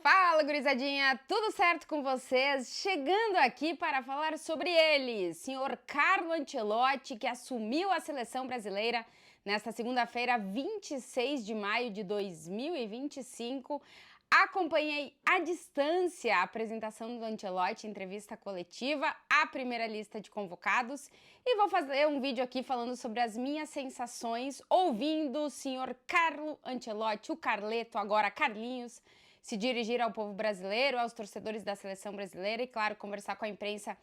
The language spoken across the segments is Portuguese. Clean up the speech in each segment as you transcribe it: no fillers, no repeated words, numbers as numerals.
Fala, gurizadinha! Tudo certo com vocês? Chegando aqui para falar sobre ele, senhor Carlo Ancelotti, que assumiu a seleção brasileira nesta segunda-feira, 26 de maio de 2025. Acompanhei à distância a apresentação do Ancelotti, entrevista coletiva, a primeira lista de convocados, e vou fazer um vídeo aqui falando sobre as minhas sensações ouvindo o senhor Carlo Ancelotti, o Carleto, agora Carlinhos, se dirigir ao povo brasileiro, aos torcedores da seleção brasileira e, claro, conversar com a imprensa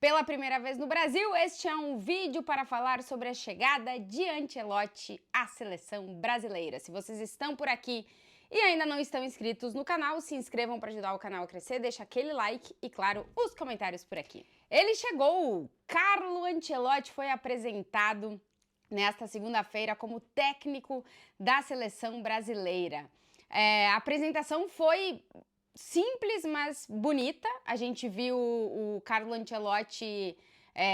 pela primeira vez no Brasil. Este é um vídeo para falar sobre a chegada de Ancelotti à seleção brasileira. Se vocês estão por aqui e ainda não estão inscritos no canal, se inscrevam para ajudar o canal a crescer, deixa aquele like e, claro, os comentários por aqui. Ele chegou! Carlo Ancelotti foi apresentado nesta segunda-feira como técnico da seleção brasileira. A apresentação foi simples, mas bonita. A gente viu o Carlo Ancelotti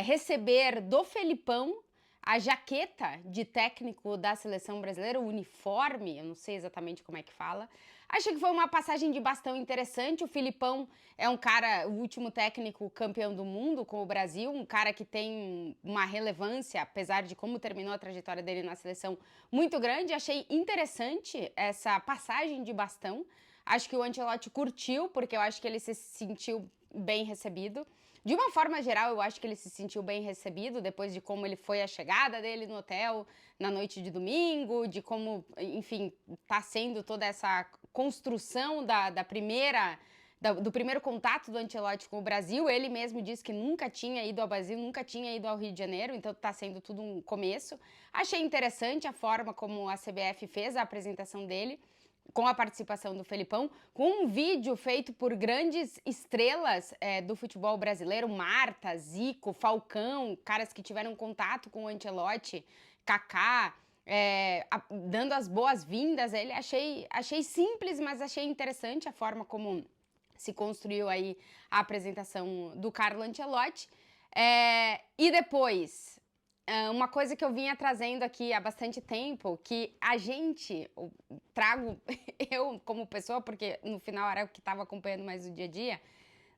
receber do Felipão a jaqueta de técnico da seleção brasileira, o uniforme, eu não sei exatamente como é que fala. Achei que foi uma passagem de bastão interessante. O Felipão é um cara, o último técnico campeão do mundo com o Brasil, um cara que tem uma relevância, apesar de como terminou a trajetória dele na seleção, muito grande. Achei interessante essa passagem de bastão. Acho que o Ancelotti curtiu, porque eu acho que ele se sentiu bem recebido. De uma forma geral, eu acho que ele se sentiu bem recebido depois de como ele foi a chegada dele no hotel na noite de domingo, de como, enfim, tá sendo toda essa construção do primeiro contato do Ancelotti com o Brasil. Ele mesmo disse que nunca tinha ido ao Brasil, nunca tinha ido ao Rio de Janeiro, então tá sendo tudo um começo. Achei interessante a forma como a CBF fez a apresentação dele, com a participação do Felipão, com um vídeo feito por grandes estrelas do futebol brasileiro, Marta, Zico, Falcão, caras que tiveram contato com o Ancelotti, Kaká, dando as boas-vindas a ele. Achei simples, mas achei interessante a forma como se construiu aí a apresentação do Carlo Ancelotti. E depois, uma coisa que eu vinha trazendo aqui há bastante tempo, que a gente, trago eu como pessoa, porque no final era o que estava acompanhando mais o dia a dia,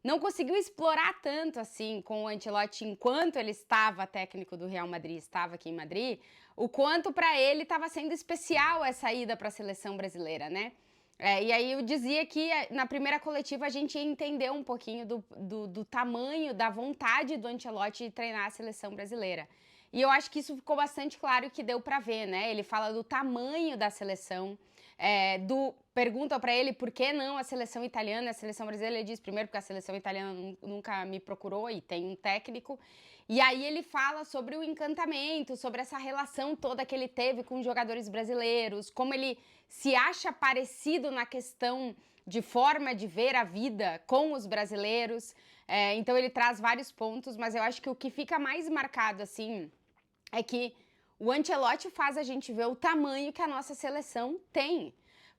não conseguiu explorar tanto assim com o Ancelotti enquanto ele estava técnico do Real Madrid, estava aqui em Madrid, o quanto para ele estava sendo especial essa ida para a seleção brasileira, né? E aí eu dizia que na primeira coletiva a gente ia entender um pouquinho do tamanho, da vontade do Ancelotti de treinar a seleção brasileira. E eu acho que isso ficou bastante claro, que deu para ver, né? Ele fala do tamanho da seleção, pergunta para ele por que não a seleção italiana, a seleção brasileira. Ele diz primeiro porque a seleção italiana nunca me procurou e tem um técnico. E aí ele fala sobre o encantamento, sobre essa relação toda que ele teve com os jogadores brasileiros, como ele se acha parecido na questão de forma de ver a vida com os brasileiros. Então ele traz vários pontos, mas eu acho que o que fica mais marcado, assim, é que o Ancelotti faz a gente ver o tamanho que a nossa seleção tem.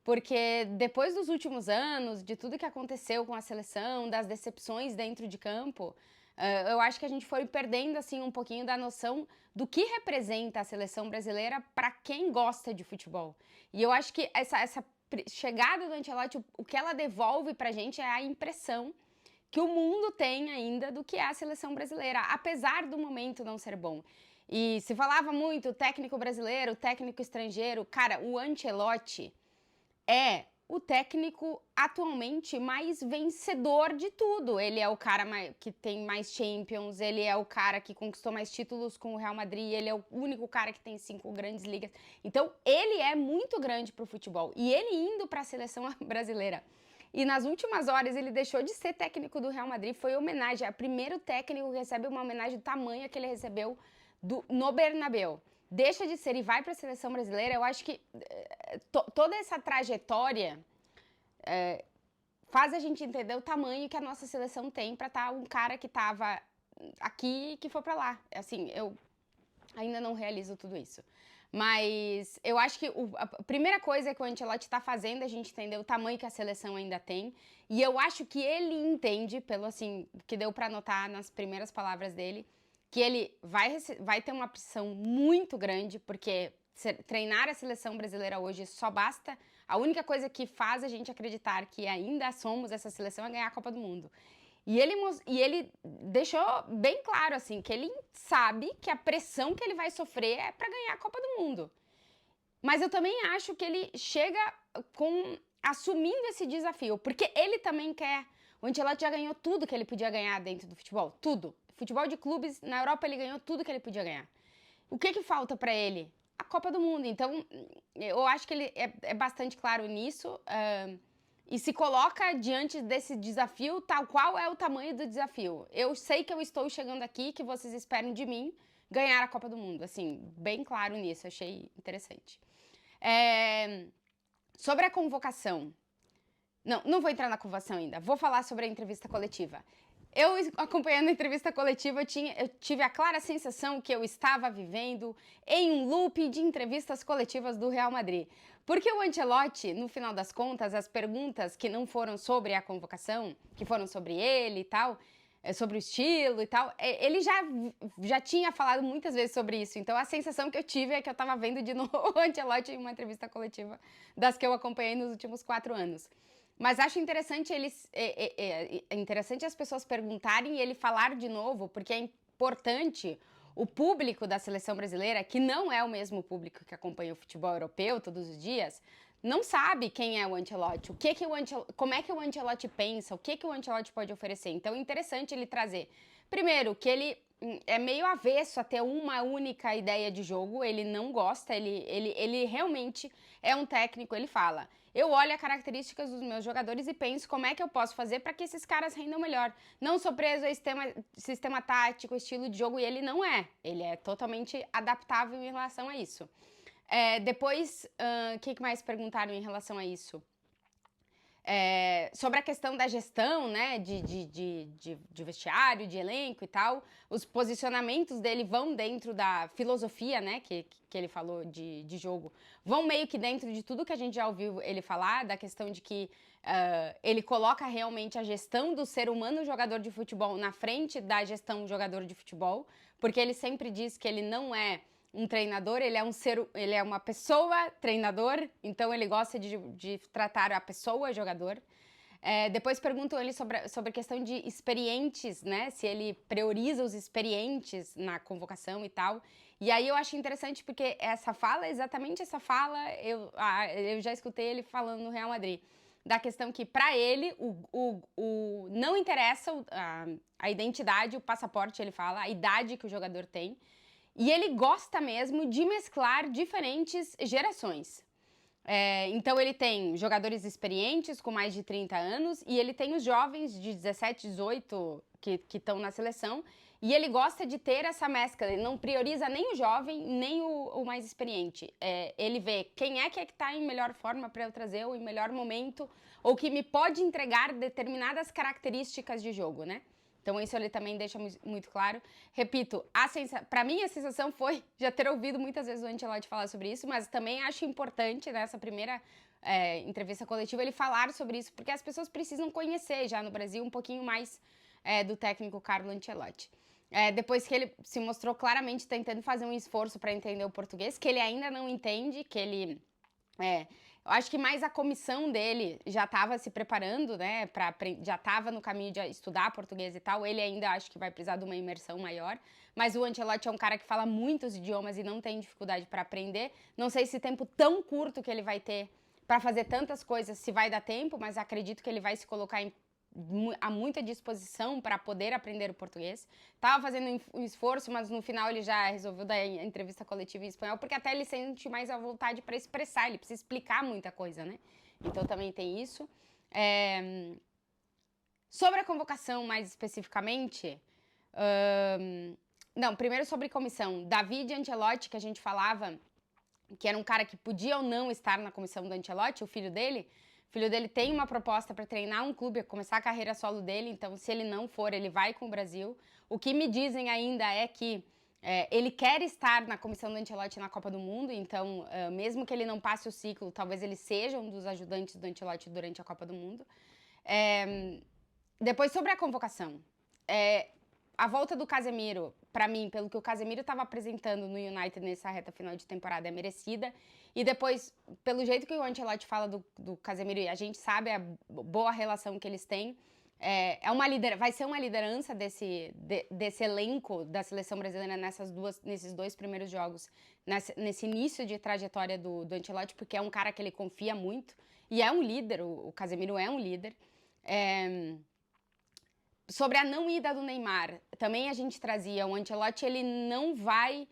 Porque depois dos últimos anos, de tudo que aconteceu com a seleção, das decepções dentro de campo, eu acho que a gente foi perdendo assim um pouquinho da noção do que representa a seleção brasileira para quem gosta de futebol. E eu acho que essa chegada do Ancelotti, o que ela devolve pra gente é a impressão que o mundo tem ainda do que é a seleção brasileira, apesar do momento não ser bom. E se falava muito técnico brasileiro, técnico estrangeiro. Cara, o Ancelotti é o técnico atualmente mais vencedor de tudo. Ele é o cara que tem mais Champions, ele é o cara que conquistou mais títulos com o Real Madrid, ele é o único cara que tem 5 grandes ligas. Então, ele é muito grande pro futebol. E ele indo para a seleção brasileira, e nas últimas horas ele deixou de ser técnico do Real Madrid, foi homenagem. É o primeiro técnico que recebe uma homenagem do tamanho que ele recebeu no Bernabéu. Deixa de ser e vai para a seleção brasileira. Eu acho que toda essa trajetória faz a gente entender o tamanho que a nossa seleção tem para estar um cara que estava aqui e que foi para lá. Assim, eu ainda não realizo tudo isso. Mas eu acho que a primeira coisa que o Ancelotti está fazendo é a gente entender o tamanho que a seleção ainda tem. E eu acho que ele entende, pelo assim, que deu para notar nas primeiras palavras dele, que ele vai ter uma pressão muito grande, porque treinar a seleção brasileira hoje só basta A única coisa que faz a gente acreditar que ainda somos essa seleção é ganhar a Copa do Mundo. E ele deixou bem claro, assim, que ele sabe que a pressão que ele vai sofrer é para ganhar a Copa do Mundo. Mas eu também acho que ele chega assumindo esse desafio, porque ele também quer. O Ancelotti já ganhou tudo que ele podia ganhar dentro do futebol, tudo. Futebol de clubes, na Europa ele ganhou tudo que ele podia ganhar. O que falta para ele? A Copa do Mundo. Então, eu acho que ele é bastante claro nisso e se coloca diante desse desafio tal qual é o tamanho do desafio. Eu sei que eu estou chegando aqui, que vocês esperam de mim ganhar a Copa do Mundo. Assim, bem claro nisso, achei interessante. Sobre a convocação. Não vou entrar na convocação ainda. Vou falar sobre a entrevista coletiva. Eu, acompanhando a entrevista coletiva, eu tive a clara sensação que eu estava vivendo em um loop de entrevistas coletivas do Real Madrid. Porque o Ancelotti, no final das contas, as perguntas que não foram sobre a convocação, que foram sobre ele e tal, sobre o estilo e tal, ele já tinha falado muitas vezes sobre isso. Então a sensação que eu tive é que eu estava vendo de novo o Ancelotti em uma entrevista coletiva das que eu acompanhei nos últimos 4 anos. Mas acho interessante interessante as pessoas perguntarem e ele falar de novo, porque é importante o público da seleção brasileira, que não é o mesmo público que acompanha o futebol europeu todos os dias, não sabe quem é o Ancelotti, como é que o Ancelotti pensa, o que o Ancelotti pode oferecer. Então é interessante ele trazer, primeiro, que ele é meio avesso a ter uma única ideia de jogo, ele não gosta, ele realmente é um técnico, ele fala... Eu olho as características dos meus jogadores e penso como é que eu posso fazer para que esses caras rendam melhor. Não sou preso a sistema tático, estilo de jogo, e ele não é. Ele é totalmente adaptável em relação a isso. Depois, o que mais perguntaram em relação a isso? Sobre a questão da gestão, né, de vestiário, de elenco e tal, os posicionamentos dele vão dentro da filosofia, né, que ele falou de jogo, vão meio que dentro de tudo que a gente já ouviu ele falar, da questão de que ele coloca realmente a gestão do ser humano jogador de futebol na frente da gestão jogador de futebol, porque ele sempre diz que ele não é um treinador, ele é uma pessoa treinador, então ele gosta de tratar a pessoa jogador. Depois perguntam ele sobre a questão de experientes, né? Se ele prioriza os experientes na convocação e tal. E aí eu acho interessante porque exatamente essa fala, eu já escutei ele falando no Real Madrid, da questão que para ele não interessa a identidade, o passaporte, ele fala, a idade que o jogador tem. E ele gosta mesmo de mesclar diferentes gerações. Então ele tem jogadores experientes com mais de 30 anos e ele tem os jovens de 17, 18 que estão na seleção. E ele gosta de ter essa mescla, ele não prioriza nem o jovem, nem o mais experiente. Ele vê quem é que está em melhor forma para eu trazer, ou em melhor momento, ou que me pode entregar determinadas características de jogo, né? Então isso ele também deixa muito claro. Repito, para mim a sensação foi já ter ouvido muitas vezes o Ancelotti falar sobre isso, mas também acho importante nessa primeira entrevista coletiva ele falar sobre isso, porque as pessoas precisam conhecer já no Brasil um pouquinho mais do técnico Carlo Ancelotti. Depois que ele se mostrou claramente tentando fazer um esforço para entender o português, que ele ainda não entende, que ele... eu acho que mais a comissão dele já estava se preparando, né, já estava no caminho de estudar português e tal, ele ainda acho que vai precisar de uma imersão maior, mas o Ancelotti é um cara que fala muitos idiomas e não tem dificuldade para aprender, não sei se tempo tão curto que ele vai ter para fazer tantas coisas, se vai dar tempo, mas acredito que ele vai se colocar a muita disposição para poder aprender o português. Tava fazendo um esforço, mas no final ele já resolveu dar a entrevista coletiva em espanhol, porque até ele sente mais a vontade para expressar, ele precisa explicar muita coisa, né? Então também tem isso. Sobre a convocação mais especificamente, primeiro sobre comissão. David Ancelotti, que a gente falava, que era um cara que podia ou não estar na comissão do Ancelotti, o filho dele tem uma proposta para treinar um clube, começar a carreira solo dele, então se ele não for, ele vai com o Brasil. O que me dizem ainda é que ele quer estar na comissão do Ancelotti na Copa do Mundo, então mesmo que ele não passe o ciclo, talvez ele seja um dos ajudantes do Ancelotti durante a Copa do Mundo. Depois sobre a convocação. a volta do Casemiro, pra mim, pelo que o Casemiro estava apresentando no United nessa reta final de temporada, é merecida. E depois, pelo jeito que o Ancelotti fala do Casemiro, e a gente sabe a boa relação que eles têm, vai ser uma liderança desse elenco da seleção brasileira nesses dois primeiros jogos, nesse início de trajetória do Ancelotti, porque é um cara que ele confia muito, e é um líder, o Casemiro é um líder. Sobre a não ida do Neymar, também a gente trazia, o Ancelotti ele não vai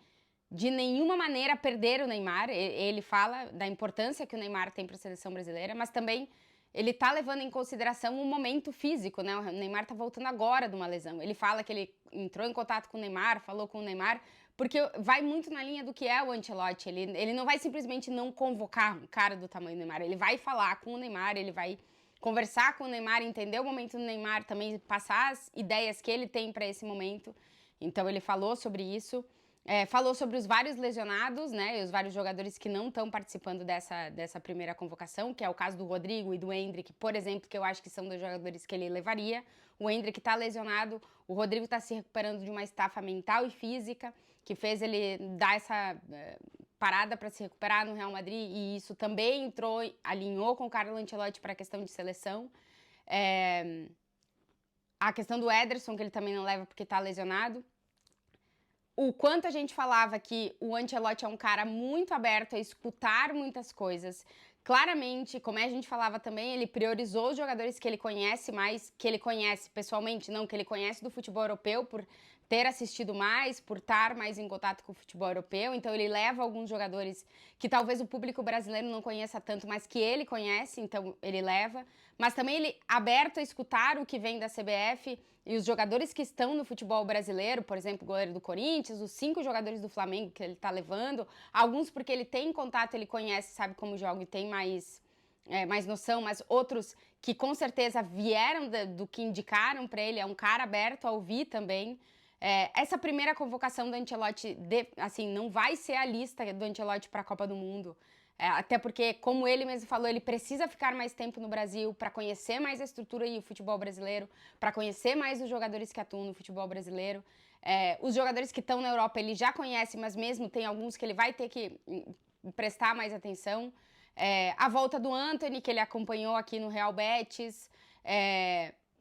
de nenhuma maneira perder o Neymar, ele fala da importância que o Neymar tem para a seleção brasileira, mas também ele tá levando em consideração o momento físico, né? O Neymar tá voltando agora de uma lesão. Ele fala que ele entrou em contato com o Neymar, falou com o Neymar, porque vai muito na linha do que é o Ancelotti. Ele não vai simplesmente não convocar um cara do tamanho do Neymar, ele vai falar com o Neymar, ele vai conversar com o Neymar, entender o momento do Neymar, também passar as ideias que ele tem para esse momento. Então ele falou sobre isso. Falou sobre os vários lesionados, né, e os vários jogadores que não estão participando dessa primeira convocação, que é o caso do Rodrigo e do Endrick, por exemplo, que eu acho que são dois jogadores que ele levaria. O Endrick está lesionado, o Rodrigo está se recuperando de uma estafa mental e física, que fez ele dar essa parada para se recuperar no Real Madrid, e isso também alinhou com o Carlo Ancelotti para a questão de seleção. A questão do Ederson, que ele também não leva porque está lesionado. O quanto a gente falava que o Ancelotti é um cara muito aberto a escutar muitas coisas. Claramente, como a gente falava também, ele priorizou os jogadores que ele conhece mais, que ele conhece pessoalmente, não, que ele conhece do futebol europeu, por ter assistido mais, por estar mais em contato com o futebol europeu. Então ele leva alguns jogadores que talvez o público brasileiro não conheça tanto, mas que ele conhece, então ele leva. Mas também ele aberto a escutar o que vem da CBF e os jogadores que estão no futebol brasileiro, por exemplo, o goleiro do Corinthians, os 5 jogadores do Flamengo que ele está levando, alguns porque ele tem contato, ele conhece, sabe como joga e tem mais noção, mas outros que com certeza vieram do que indicaram para ele, é um cara aberto a ouvir também. Essa primeira convocação do Ancelotti, assim, não vai ser a lista do Ancelotti para a Copa do Mundo. Até porque, como ele mesmo falou, ele precisa ficar mais tempo no Brasil para conhecer mais a estrutura e o futebol brasileiro, para conhecer mais os jogadores que atuam no futebol brasileiro. Os jogadores que estão na Europa ele já conhece, mas mesmo tem alguns que ele vai ter que prestar mais atenção. A volta do Antony, que ele acompanhou aqui no Real Betis.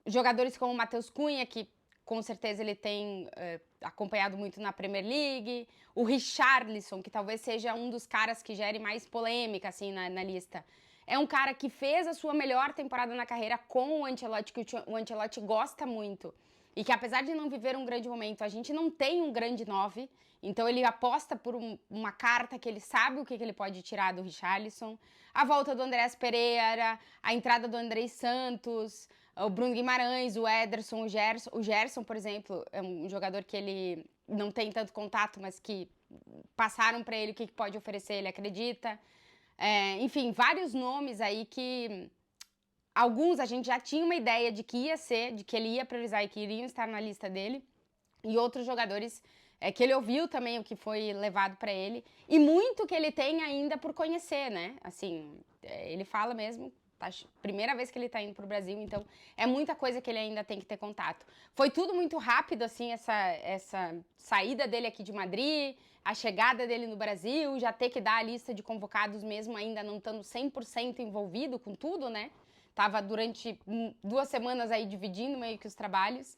Jogadores como o Matheus Cunha, que com certeza ele tem acompanhado muito na Premier League. O Richarlison, que talvez seja um dos caras que gere mais polêmica assim, na lista. É um cara que fez a sua melhor temporada na carreira com o Ancelotti, que o Ancelotti gosta muito. E que apesar de não viver um grande momento, a gente não tem um grande 9. Então ele aposta por uma carta que ele sabe o que ele pode tirar do Richarlison. A volta do Andrés Pereira, a entrada do Andrei Santos, o Bruno Guimarães, o Ederson, o Gerson, por exemplo, é um jogador que ele não tem tanto contato, mas que passaram para ele o que pode oferecer, ele acredita. Enfim, vários nomes aí que alguns a gente já tinha uma ideia de que ia ser, de que ele ia priorizar e que iriam estar na lista dele, e outros jogadores que ele ouviu também o que foi levado para ele, e muito que ele tem ainda por conhecer, né? Assim, ele fala mesmo, primeira vez que ele tá indo pro Brasil, então é muita coisa que ele ainda tem que ter contato. Foi tudo muito rápido, assim, essa saída dele aqui de Madrid, a chegada dele no Brasil, já ter que dar a lista de convocados mesmo ainda não estando 100% envolvido com tudo, né? Tava durante 2 semanas aí dividindo meio que os trabalhos.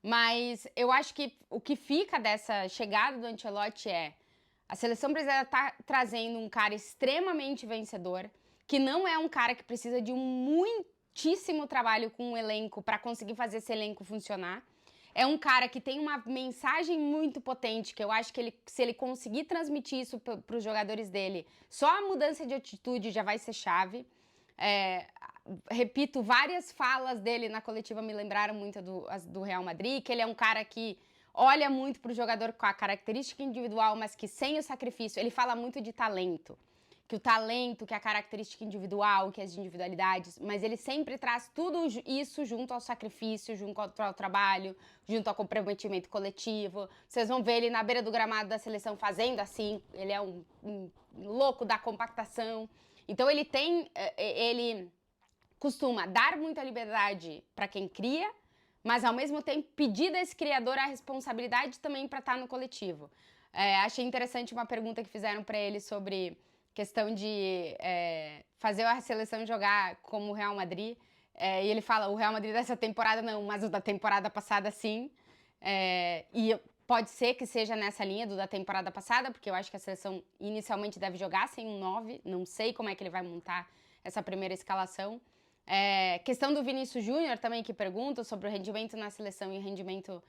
Mas eu acho que o que fica dessa chegada do Ancelotti a seleção brasileira tá trazendo um cara extremamente vencedor, que não é um cara que precisa de muitíssimo trabalho com o elenco para conseguir fazer esse elenco funcionar. É um cara que tem uma mensagem muito potente, que eu acho que se ele conseguir transmitir isso para os jogadores dele, só a mudança de atitude já vai ser chave. Repito, várias falas dele na coletiva me lembraram muito do Real Madrid, que ele é um cara que olha muito para o jogador com a característica individual, mas que sem o sacrifício, ele fala muito de talento, que o talento, que a característica individual, que as individualidades, mas ele sempre traz tudo isso junto ao sacrifício, junto ao trabalho, junto ao comprometimento coletivo. Vocês vão ver ele na beira do gramado da seleção fazendo assim, ele é um louco da compactação. Então ele costuma dar muita liberdade para quem cria, mas ao mesmo tempo pedir desse criador a responsabilidade também para estar no coletivo. Achei interessante uma pergunta que fizeram para ele sobre questão de fazer a seleção jogar como o Real Madrid. E ele fala, o Real Madrid dessa temporada não, mas o da temporada passada sim. E pode ser que seja nessa linha do da temporada passada, porque eu acho que a seleção inicialmente deve jogar sem um 9. Não sei como é que ele vai montar essa primeira escalação. Questão do Vinícius Júnior também, que pergunta sobre o rendimento na seleção e o rendimento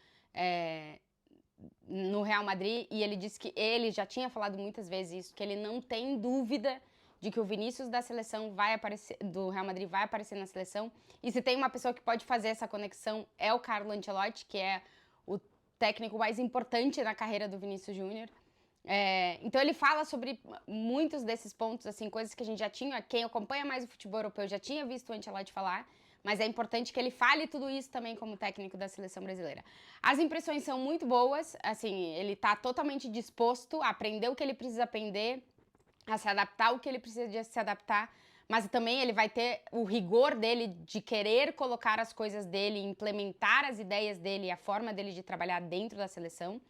no Real Madrid, e ele disse que ele já tinha falado muitas vezes isso, que ele não tem dúvida de que o Vinícius da seleção vai aparecer, do Real Madrid vai aparecer na seleção, e se tem uma pessoa que pode fazer essa conexão é o Carlo Ancelotti, que é o técnico mais importante na carreira do Vinícius Júnior. Então ele fala sobre muitos desses pontos, assim, coisas que a gente já tinha, quem acompanha mais o futebol europeu já tinha visto o Ancelotti falar, mas é importante que ele fale tudo isso também como técnico da seleção brasileira. As impressões são muito boas, assim, ele tá totalmente disposto a aprender o que ele precisa aprender, a se adaptar ao que ele precisa se adaptar, mas também ele vai ter o rigor dele de querer colocar as coisas dele, implementar as ideias dele e a forma dele de trabalhar dentro da seleção.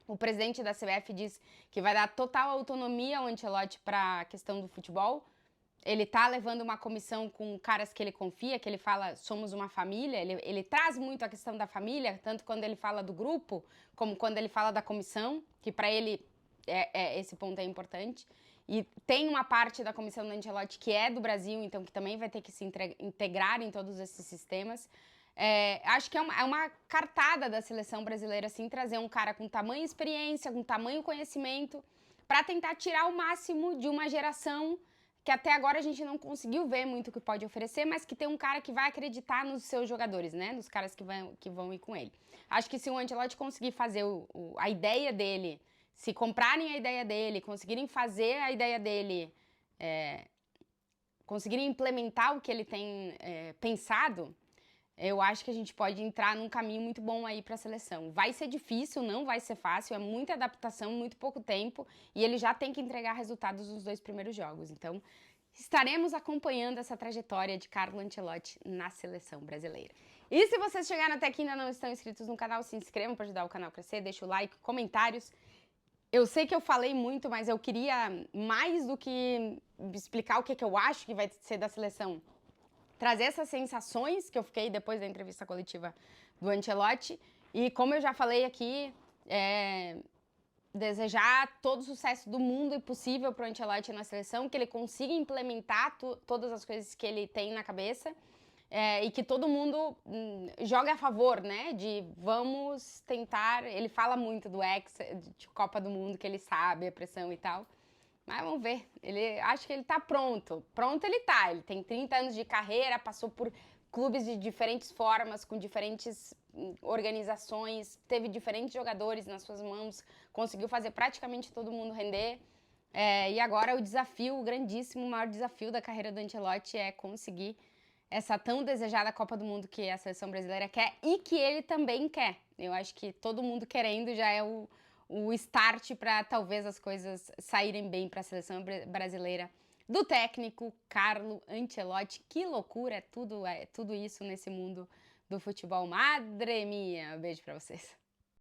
O presidente da CBF diz que vai dar total autonomia ao Ancelotti para a questão do futebol. Ele tá levando uma comissão com caras que ele confia, que ele fala, somos uma família, ele traz muito a questão da família, tanto quando ele fala do grupo, como quando ele fala da comissão, que para ele esse ponto é importante. E tem uma parte da comissão do Ancelotti que é do Brasil, então que também vai ter que se integrar em todos esses sistemas. Acho que é uma cartada da seleção brasileira, assim, trazer um cara com tamanha experiência, com tamanho conhecimento, para tentar tirar o máximo de uma geração que até agora a gente não conseguiu ver muito o que pode oferecer, mas que tem um cara que vai acreditar nos seus jogadores, né? Nos caras que vão ir com ele. Acho que se o Ancelotti conseguir fazer a ideia dele, se comprarem a ideia dele, conseguirem fazer a ideia dele, conseguirem implementar o que ele tem pensado, eu acho que a gente pode entrar num caminho muito bom aí para a seleção. Vai ser difícil, não vai ser fácil, é muita adaptação, muito pouco tempo, e ele já tem que entregar resultados nos 2 primeiros jogos. Então, estaremos acompanhando essa trajetória de Carlo Ancelotti na seleção brasileira. E se vocês chegaram até aqui e ainda não estão inscritos no canal, se inscrevam para ajudar o canal a crescer, deixa o like, comentários. Eu sei que eu falei muito, mas eu queria, mais do que explicar o que eu acho que vai ser da seleção, trazer essas sensações que eu fiquei depois da entrevista coletiva do Ancelotti. E como eu já falei aqui, desejar todo o sucesso do mundo e possível para o Ancelotti na seleção, que ele consiga implementar todas as coisas que ele tem na cabeça, e que todo mundo jogue a favor, né? De vamos tentar... Ele fala muito do de Copa do Mundo, que ele sabe a pressão e tal. Mas vamos ver, acho que ele tá pronto. Pronto ele tá, ele tem 30 anos de carreira, passou por clubes de diferentes formas, com diferentes organizações, teve diferentes jogadores nas suas mãos, conseguiu fazer praticamente todo mundo render. E agora o desafio, o grandíssimo, o maior desafio da carreira do Ancelotti é conseguir essa tão desejada Copa do Mundo que a seleção brasileira quer e que ele também quer. Eu acho que todo mundo querendo já é o start para talvez as coisas saírem bem para a seleção brasileira do técnico Carlo Ancelotti. Que loucura, é tudo isso nesse mundo do futebol. Madre mia! Beijo para vocês.